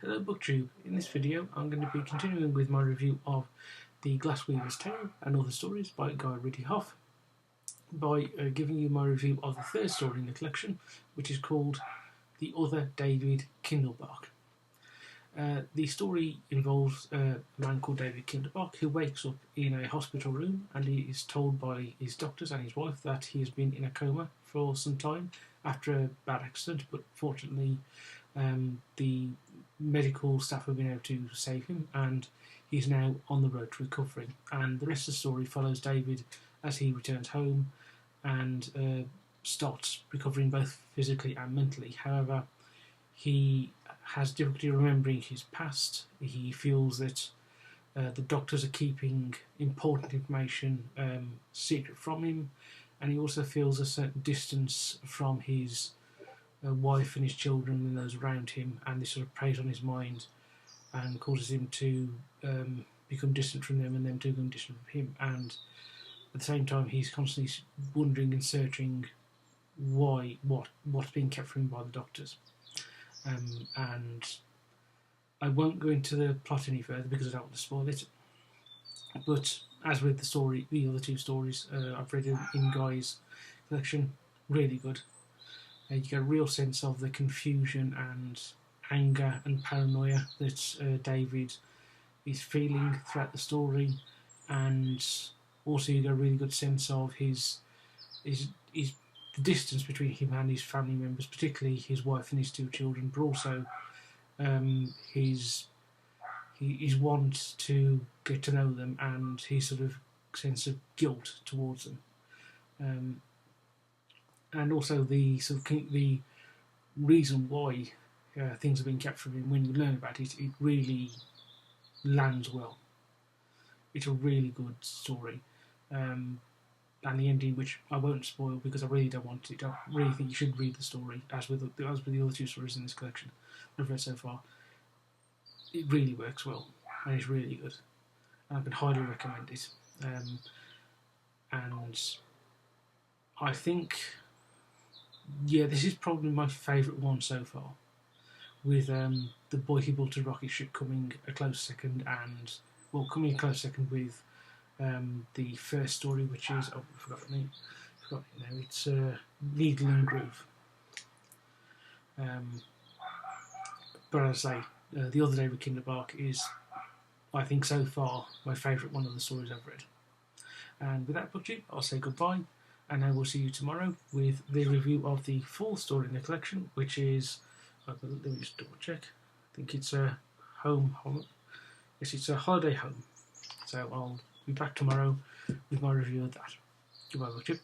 Hello BookTube. In this video I'm going to be continuing with my review of The Glassweaver's Tale and Other Stories by Guy Ritchie-Hoff by giving you my review of the third story in the collection, which is called The Other David Kindlebach. The story involves a man called David Kindlebach who wakes up in a hospital room and he is told by his doctors and his wife that he has been in a coma for some time after a bad accident, but fortunately the medical staff have been able to save him and he's now on the road to recovery. And the rest of the story follows David as he returns home and starts recovering both physically and mentally. However, he has difficulty remembering his past. He feels that the doctors are keeping important information secret from him, and he also feels a certain distance from his wife and his children and those around him, and this sort of preys on his mind and causes him to become distant from them and them to become distant from him. And at the same time he's constantly wondering and searching what's being kept from him by the doctors. And I won't go into the plot any further because I don't want to spoil it, but as with the other two stories I've read in Guy's collection, really good. You get a real sense of the confusion and anger and paranoia that David is feeling throughout the story, and also you get a really good sense of the distance between him and his family members, particularly his wife and his two children, but also his want to get to know them and his sort of sense of guilt towards them. And also the reason why things have been kept from him. When you learn about it, it really lands well. It's a really good story, and the ending, which I won't spoil because I really don't want to. I really think you should read the story, as with the other two stories in this collection I've read so far. It really works well, and it's really good, and I can highly recommend it. And I think, yeah, this is probably my favourite one so far, with The Boy Who Built a Rocket Ship coming a close second, with the first story, which is, I forgot the name now, it's Needle and Groove. But as I say, The Other David Kindlebach is, I think so far, my favourite one of the stories I've read. And with that, BookTube, I'll say goodbye, and I will see you tomorrow with the review of the fourth story in the collection, which is, let me just double check, I think it's a yes, it's a Holiday Home. So I'll be back tomorrow with my review of that. Goodbye, BookTube.